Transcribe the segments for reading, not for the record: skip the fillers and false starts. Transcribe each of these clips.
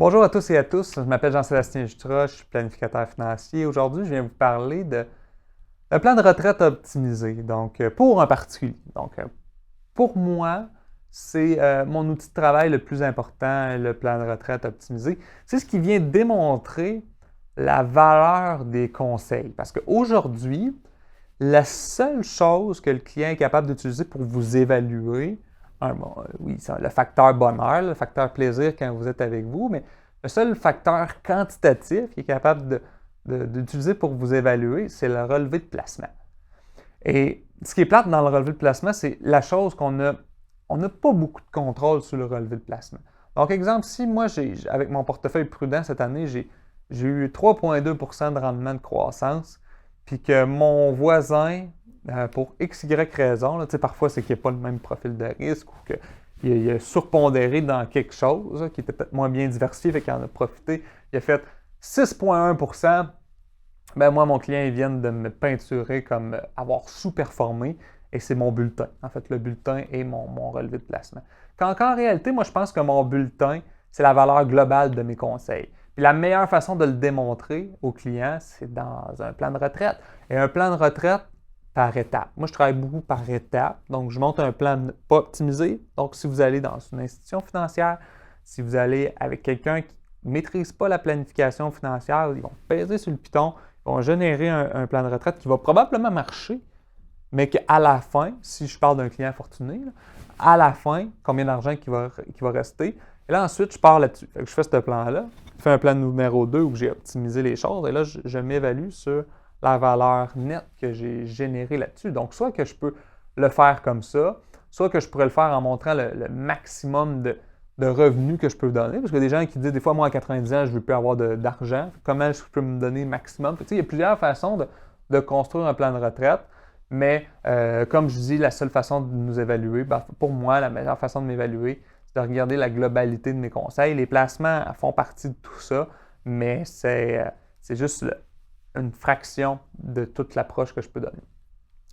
Bonjour à tous et à tous, je m'appelle Jean-Sébastien Jutra, je suis planificateur financier. Aujourd'hui, je viens vous parler d'un plan de retraite optimisé, donc pour un particulier. Pour moi, c'est mon outil de travail le plus important, le plan de retraite optimisé. C'est ce qui vient démontrer la valeur des conseils. Parce qu'aujourd'hui, la seule chose que le client est capable d'utiliser pour vous évaluer, oui, c'est le facteur bonheur, le facteur plaisir quand vous êtes avec vous, mais le seul facteur quantitatif qu'il est capable d'utiliser pour vous évaluer, c'est le relevé de placement. Et ce qui est plate dans le relevé de placement, c'est la chose on n'a pas beaucoup de contrôle sur le relevé de placement. Donc, exemple, si moi, avec mon portefeuille prudent cette année, j'ai eu 3,2 % de rendement de croissance, puis que mon voisin, pour x, y raison, là, parfois c'est qu'il n'y a pas le même profil de risque ou qu'il a surpondéré dans quelque chose qui était peut-être moins bien diversifié, fait qu'il en a profité, il a fait 6,1 %. Ben moi, mon client, il vient de me peinturer comme avoir sous-performé et c'est mon bulletin. En fait, le bulletin est mon relevé de placement. Quand en réalité, moi, je pense que mon bulletin, c'est la valeur globale de mes conseils. Puis la meilleure façon de le démontrer au client, c'est dans un plan de retraite. Et un plan de retraite par étape. Moi, je travaille beaucoup par étape. Donc, je monte un plan pas optimisé. Donc, si vous allez dans une institution financière, si vous allez avec quelqu'un qui ne maîtrise pas la planification financière, ils vont peser sur le piton, ils vont générer un plan de retraite qui va probablement marcher, mais qu'à la fin, si je parle d'un client fortuné, à la fin, combien d'argent qui va rester. Et là, ensuite, je pars là-dessus. Je fais ce plan-là, je fais un plan numéro 2 où j'ai optimisé les choses, et là, je m'évalue sur la valeur nette que j'ai générée là-dessus. Donc, soit que je peux le faire comme ça, soit que je pourrais le faire en montrant le maximum de revenus que je peux donner. Parce qu'il y a des gens qui disent, des fois, moi, à 90 ans, je ne veux plus avoir d'argent. Comment je peux me donner le maximum? Il y a plusieurs façons de construire un plan de retraite. Mais comme je dis, la seule façon de nous évaluer, pour moi, la meilleure façon de m'évaluer, c'est de regarder la globalité de mes conseils. Les placements font partie de tout ça, mais c'est juste une fraction de toute l'approche que je peux donner.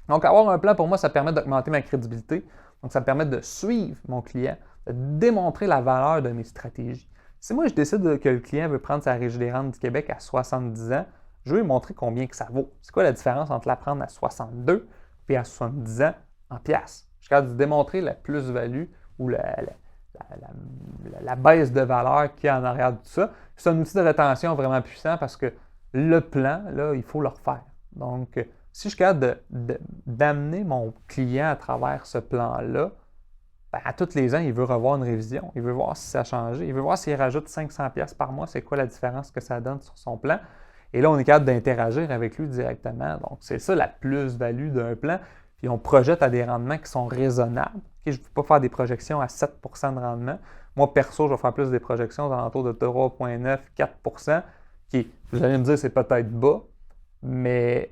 Donc, avoir un plan, pour moi, ça permet d'augmenter ma crédibilité. Donc, ça me permet de suivre mon client, de démontrer la valeur de mes stratégies. Si moi, je décide que le client veut prendre sa Régie des rentes du Québec à 70 ans, je veux lui montrer combien que ça vaut. C'est quoi la différence entre la prendre à 62 et à 70 ans en piastres? Je suis capable de démontrer la plus-value ou la baisse de valeur qu'il y a en arrière de tout ça. C'est un outil de rétention vraiment puissant parce que le plan, là, il faut le refaire. Donc, si je suis capable d'amener mon client à travers ce plan-là, à tous les ans, il veut revoir une révision. Il veut voir si ça a changé. Il veut voir s'il rajoute 500$ par mois, c'est quoi la différence que ça donne sur son plan. Et là, on est capable d'interagir avec lui directement. Donc, c'est ça la plus-value d'un plan. Puis, on projette à des rendements qui sont raisonnables. Je ne vais pas faire des projections à 7 % de rendement. Moi, perso, je vais faire plus des projections aux alentours de 3,9 – 4 % qui, vous allez me dire, c'est peut-être bas, mais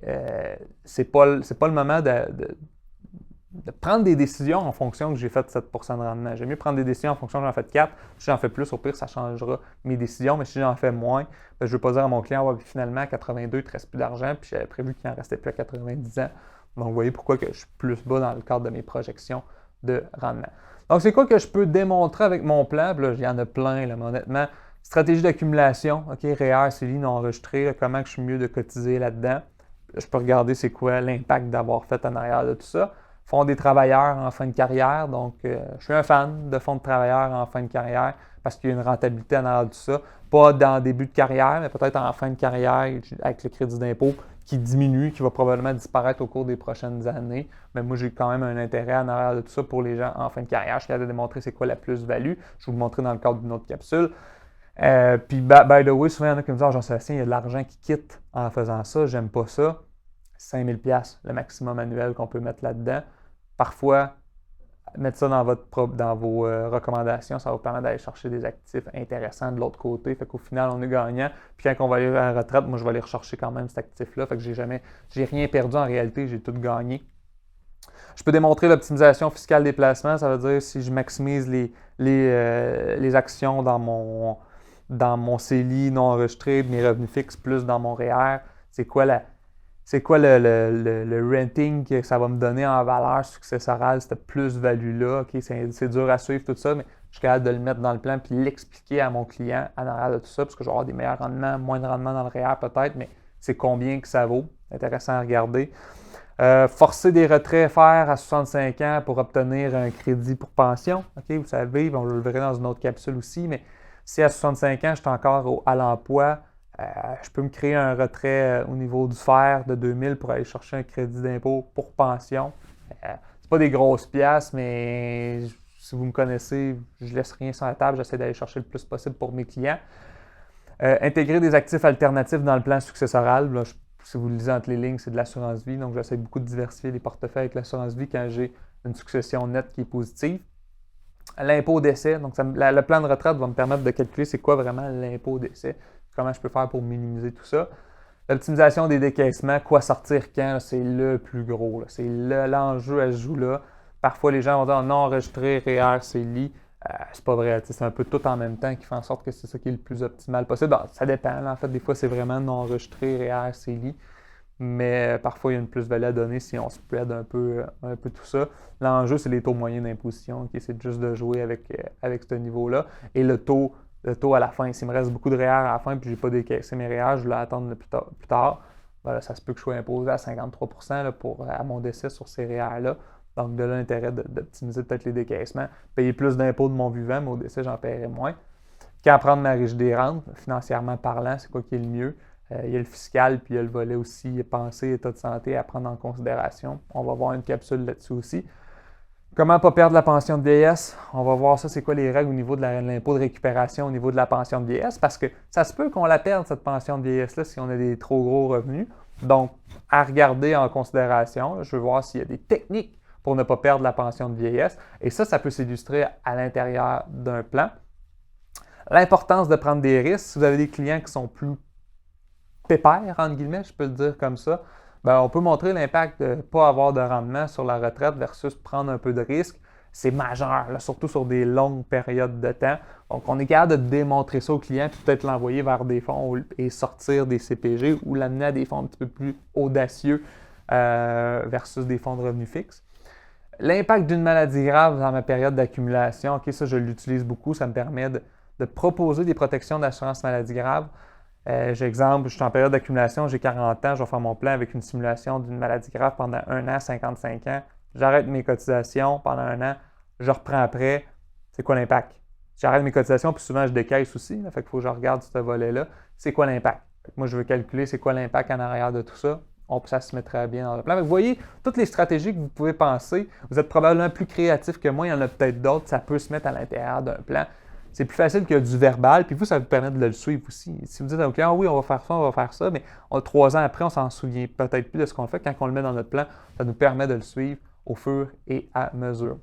ce n'est pas le moment de prendre des décisions en fonction que j'ai fait 7 % de rendement. J'aime mieux prendre des décisions en fonction que j'en fais 4. Si j'en fais plus, au pire, ça changera mes décisions. Mais si j'en fais moins, je ne vais pas dire à mon client, ouais, finalement, à 82, il ne te reste plus d'argent, puis j'avais prévu qu'il n'en restait plus à 90 ans. Donc, vous voyez pourquoi que je suis plus bas dans le cadre de mes projections de rendement. Donc, c'est quoi que je peux démontrer avec mon plan? Puis là, il y en a plein, là, mais honnêtement. Stratégie d'accumulation, OK, REER, CELI non enregistré, comment je suis mieux de cotiser là-dedans. Je peux regarder c'est quoi l'impact d'avoir fait en arrière de tout ça. Fonds des travailleurs en fin de carrière, donc je suis un fan de fonds de travailleurs en fin de carrière parce qu'il y a une rentabilité en arrière de tout ça. Pas dans le début de carrière, mais peut-être en fin de carrière avec le crédit d'impôt qui diminue, qui va probablement disparaître au cours des prochaines années. Mais moi, j'ai quand même un intérêt en arrière de tout ça pour les gens en fin de carrière. Je suis capable de démontrer c'est quoi la plus-value. Je vais vous montrer dans le cadre d'une autre capsule. Puis, by the way, souvent, il y en a qui me disent « Jean-Sébastien, il y a de l'argent qui quitte en faisant ça, j'aime pas ça. » 5 000 $, le maximum annuel qu'on peut mettre là-dedans. Parfois, mettre ça dans vos recommandations, ça va vous permettre d'aller chercher des actifs intéressants de l'autre côté. Fait qu'au final, on est gagnant. Puis quand on va aller à la retraite, moi, je vais aller rechercher quand même cet actif-là. Fait que j'ai rien perdu en réalité, j'ai tout gagné. Je peux démontrer l'optimisation fiscale des placements. Ça veut dire si je maximise les actions dans mon CELI non enregistré, mes revenus fixes plus dans mon REER, c'est quoi le renting que ça va me donner en valeur successorale, cette plus-value-là. Okay, c'est dur à suivre tout ça, mais je suis capable de le mettre dans le plan puis l'expliquer à mon client en arrière de tout ça, parce que je vais avoir des meilleurs rendements, moins de rendements dans le REER peut-être, mais c'est combien que ça vaut. Intéressant à regarder. Forcer des retraits faire à 65 ans pour obtenir un crédit pour pension. OK, vous savez, on le verra dans une autre capsule aussi, mais si à 65 ans, je suis encore à l'emploi, je peux me créer un retrait au niveau du FER de 2000 pour aller chercher un crédit d'impôt pour pension. C'est pas des grosses pièces, mais si vous me connaissez, je laisse rien sur la table, j'essaie d'aller chercher le plus possible pour mes clients. Intégrer des actifs alternatifs dans le plan successoral. Là, si vous le lisez entre les lignes, c'est de l'assurance vie. Donc, j'essaie beaucoup de diversifier les portefeuilles avec l'assurance vie quand j'ai une succession nette qui est positive. L'impôt décès. Donc, le plan de retraite va me permettre de calculer c'est quoi vraiment l'impôt décès. Comment je peux faire pour minimiser tout ça. L'optimisation des décaissements, quoi sortir quand, c'est le plus gros. Là. C'est l'enjeu à ce jour là. Parfois, les gens vont dire non enregistré, REER, CELI. C'est pas vrai. C'est un peu tout en même temps qui fait en sorte que c'est ça qui est le plus optimal possible. Alors, ça dépend. Là. En fait, des fois, c'est vraiment non enregistré, REER, CELI. Mais parfois, il y a une plus-value à donner si on spread un peu tout ça. L'enjeu, c'est les taux moyens d'imposition. Okay? C'est juste de jouer avec ce niveau-là. Et le taux à la fin. S'il me reste beaucoup de REER à la fin et que je n'ai pas décaissé mes REER, je vais attendre plus tard. Ben là, ça se peut que je sois imposé à 53% là, à mon décès sur ces REER-là. Donc, de là, l'intérêt d'optimiser peut-être les décaissements. Payer plus d'impôts de mon vivant, mais au décès, j'en paierai moins. Quand prendre ma riche des rentes, financièrement parlant, c'est quoi qui est le mieux? Il y a le fiscal, puis il y a le volet aussi pensée, état de santé à prendre en considération. On va voir une capsule là-dessus aussi. Comment ne pas perdre la pension de vieillesse? On va voir ça, c'est quoi les règles au niveau de l'impôt de récupération, au niveau de la pension de vieillesse, parce que ça se peut qu'on la perde, cette pension de vieillesse-là, si on a des trop gros revenus. Donc, à regarder en considération, je veux voir s'il y a des techniques pour ne pas perdre la pension de vieillesse. Et ça peut s'illustrer à l'intérieur d'un plan. L'importance de prendre des risques. Si vous avez des clients qui sont plus pépères, entre guillemets, je peux le dire comme ça, ben, on peut montrer l'impact de ne pas avoir de rendement sur la retraite versus prendre un peu de risque. C'est majeur, là, surtout sur des longues périodes de temps. Donc, on est capable de démontrer ça au client puis peut-être l'envoyer vers des fonds et sortir des CPG ou l'amener à des fonds un petit peu plus audacieux versus des fonds de revenus fixes. L'impact d'une maladie grave dans ma période d'accumulation, OK, ça, je l'utilise beaucoup. Ça me permet de proposer des protections d'assurance maladie grave. J'exemple, je suis en période d'accumulation, j'ai 40 ans, je vais faire mon plan avec une simulation d'une maladie grave pendant 1 an, 55 ans. J'arrête mes cotisations pendant 1 an, je reprends après. C'est quoi l'impact? J'arrête mes cotisations, puis souvent je décaisse aussi. Là, fait qu'il faut que je regarde ce volet-là. C'est quoi l'impact? Moi, je veux calculer c'est quoi l'impact en arrière de tout ça. Ça se mettrait bien dans le plan. Vous voyez, toutes les stratégies que vous pouvez penser, vous êtes probablement plus créatif que moi, il y en a peut-être d'autres, ça peut se mettre à l'intérieur d'un plan. C'est plus facile que du verbal, puis vous, ça vous permet de le suivre aussi. Si vous dites à vos clients, oui, on va faire ça, mais 3 ans après, on s'en souvient peut-être plus de ce qu'on fait. Quand on le met dans notre plan, ça nous permet de le suivre au fur et à mesure.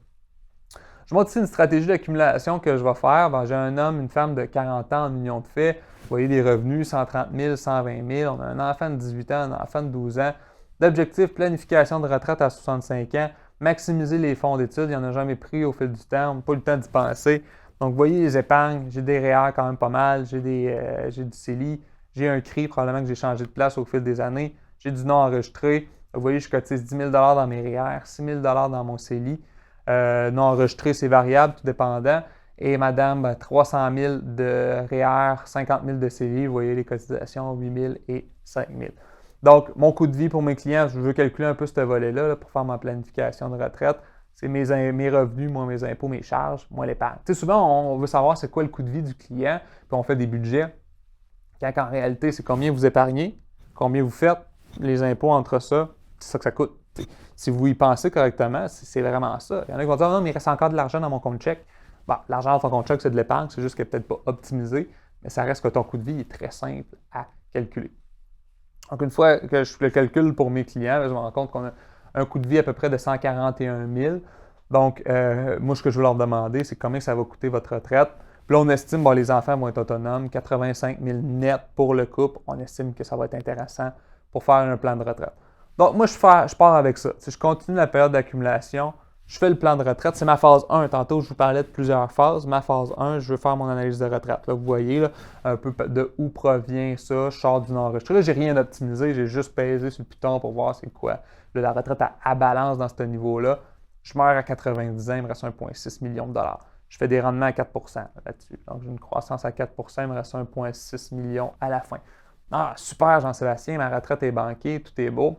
Je montre ici une stratégie d'accumulation que je vais faire. Ben, j'ai un homme, une femme de 40 ans en union de fait. Vous voyez des revenus, 130 000, 120 000. On a un enfant de 18 ans, un enfant de 12 ans. L'objectif, planification de retraite à 65 ans. Maximiser les fonds d'études. Il n'y en a jamais pris au fil du temps. On n'a pas eu le temps d'y penser. Donc, vous voyez les épargnes. J'ai des REER quand même pas mal. J'ai du CELI. J'ai un CRI, probablement que j'ai changé de place au fil des années. J'ai du non enregistré. Vous voyez, je cotise 10 000 dans mes REER, 6 000 dans mon CELI. Non enregistré, c'est variable, tout dépendant. Et madame, 300 000 de REER, 50 000 de CELI. Vous voyez les cotisations, 8 000 et 5 000. Donc, mon coût de vie pour mes clients, je veux calculer un peu ce volet-là là, pour faire ma planification de retraite. C'est mes revenus, moi, mes impôts, mes charges, moi, l'épargne. Tu sais, souvent, on veut savoir c'est quoi le coût de vie du client, puis on fait des budgets. Quand en réalité, c'est combien vous épargnez, combien vous faites, les impôts entre ça, c'est ça que ça coûte. T'sais, si vous y pensez correctement, c'est vraiment ça. Il y en a qui vont dire non, mais il reste encore de l'argent dans mon compte chèque. Bon, l'argent dans ton compte chèque, c'est de l'épargne, c'est juste qu'il n'est peut-être pas optimisé, mais ça reste que ton coût de vie est très simple à calculer. Donc, une fois que je le calcule pour mes clients, je me rends compte qu'on a un coût de vie à peu près de 141 000. Donc, moi, ce que je veux leur demander, c'est combien ça va coûter votre retraite. Puis là, on estime, les enfants vont être autonomes, 85 000 net pour le couple. On estime que ça va être intéressant pour faire un plan de retraite. Donc, moi, je pars avec ça. Si je continue la période d'accumulation, je fais le plan de retraite. C'est ma phase 1. Tantôt, je vous parlais de plusieurs phases. Ma phase 1, je veux faire mon analyse de retraite. Là, vous voyez là, un peu de où provient ça. Je sors du non-enregistré. Là, j'ai rien optimisé. J'ai juste pesé sur le piton pour voir c'est quoi. Là, la retraite à balance dans ce niveau-là. Je meurs à 90 ans, il me reste 1,6 million de dollars. je fais des rendements à 4 là-dessus. Donc, j'ai une croissance à 4 il me reste 1,6 million à la fin. Ah, super, Jean-Sébastien, ma retraite est banquée, tout est beau.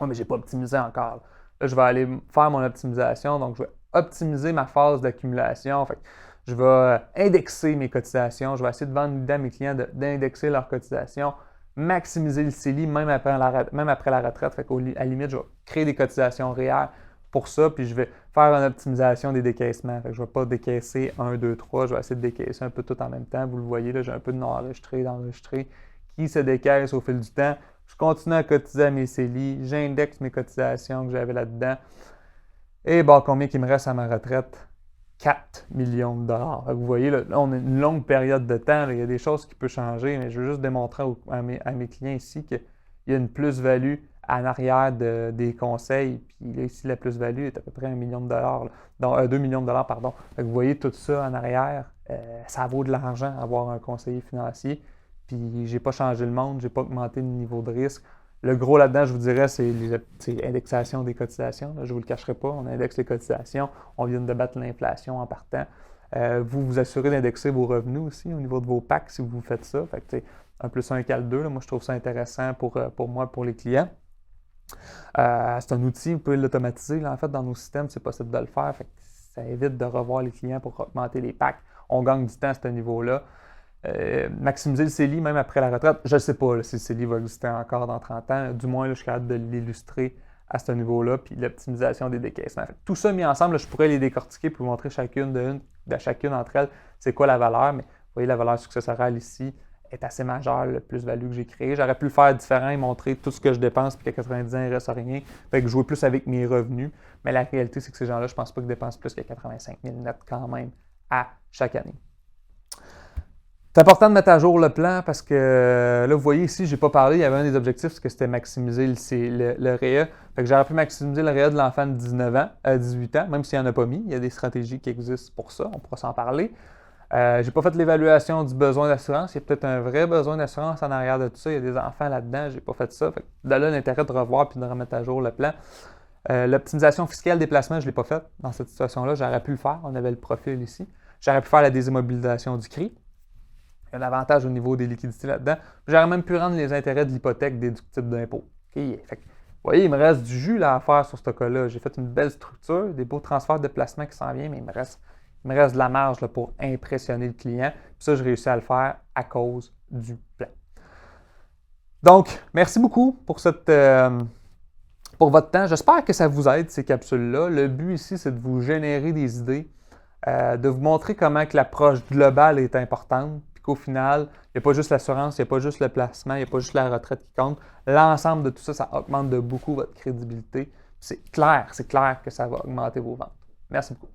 Oui, mais je n'ai pas optimisé encore. Là, je vais aller faire mon optimisation. Donc, je vais optimiser ma phase d'accumulation. Fait que je vais indexer mes cotisations. Je vais essayer de vendre une idée à mes clients d'indexer leurs cotisations, maximiser le CELI même après la retraite. Fait qu'à la limite, je vais créer des cotisations réelles pour ça, puis je vais faire une optimisation des décaissements. Fait que je ne vais pas décaisser 1, 2, 3. Je vais essayer de décaisser un peu tout en même temps. Vous le voyez, là, j'ai un peu de non-enregistré, d'enregistré qui se décaisse au fil du temps. Je continue à cotiser à mes CELI, j'indexe mes cotisations que j'avais là-dedans. Et bon, combien il me reste à ma retraite? 4 millions de dollars. Vous voyez, là, on a une longue période de temps. Là, il y a des choses qui peuvent changer, mais je veux juste démontrer à mes clients ici qu'il y a une plus-value en arrière des conseils. Puis là, ici, la plus-value est à peu près 1 million de dollars. Donc, 2 millions de dollars, pardon. Donc, vous voyez tout ça en arrière. Ça vaut de l'argent avoir un conseiller financier. Puis j'ai pas changé le monde, j'ai pas augmenté le niveau de risque. Le gros là-dedans, je vous dirais, c'est l'indexation des cotisations. Là, je ne vous le cacherai pas, on indexe les cotisations, on vient de battre l'inflation en partant. Vous vous assurez d'indexer vos revenus aussi au niveau de vos packs si vous faites ça. Fait que, 1 plus 1 égale 2, là, moi je trouve ça intéressant pour moi, pour les clients. C'est un outil, vous pouvez l'automatiser. En fait, dans nos systèmes, c'est possible de le faire. Fait que ça évite de revoir les clients pour augmenter les packs. On gagne du temps à ce niveau-là. Maximiser le CELI même après la retraite, je ne sais pas là, si le CELI va exister encore dans 30 ans. Du moins, là, je suis capable de l'illustrer à ce niveau-là, puis l'optimisation des décaissements. Tout ça mis ensemble, là, je pourrais les décortiquer pour vous montrer chacune d'entre elles c'est quoi la valeur, mais vous voyez, la valeur successorale ici est assez majeure, le plus-value que j'ai créé. J'aurais pu le faire différent et montrer tout ce que je dépense, puis qu'à 90 ans, il ne reste rien. Fait que jouer plus avec mes revenus. Mais la réalité, c'est que ces gens-là, je ne pense pas qu'ils dépensent plus que 85 000 net quand même à chaque année. C'est important de mettre à jour le plan parce que là, vous voyez ici, je n'ai pas parlé, il y avait un des objectifs, c'était maximiser le REA. Fait que j'aurais pu maximiser le REA de l'enfant de 18 ans, même s'il n'y en a pas mis. Il y a des stratégies qui existent pour ça, on pourra s'en parler. Je n'ai pas fait l'évaluation du besoin d'assurance. Il y a peut-être un vrai besoin d'assurance en arrière de tout ça. Il y a des enfants là-dedans, je n'ai pas fait ça. Fait que de là, l'intérêt de revoir puis de remettre à jour le plan. L'optimisation fiscale des placements, je ne l'ai pas faite dans cette situation-là. J'aurais pu le faire, on avait le profil ici. J'aurais pu faire la désimmobilisation du CRI. Il y a un avantage au niveau des liquidités là-dedans. J'aurais même pu rendre les intérêts de l'hypothèque déductibles d'impôt. Okay? Fait que, vous voyez, il me reste du jus là, à faire sur ce cas-là. J'ai fait une belle structure, des beaux transferts de placement qui s'en viennent, mais il me reste de la marge là, pour impressionner le client. Puis ça, j'ai réussi à le faire à cause du plan. Donc, merci beaucoup pour votre temps. J'espère que ça vous aide, ces capsules-là. Le but ici, c'est de vous générer des idées, de vous montrer comment que l'approche globale est importante. Qu'au final, il n'y a pas juste l'assurance, il n'y a pas juste le placement, il n'y a pas juste la retraite qui compte. L'ensemble de tout ça, ça augmente de beaucoup votre crédibilité. C'est clair que ça va augmenter vos ventes. Merci beaucoup.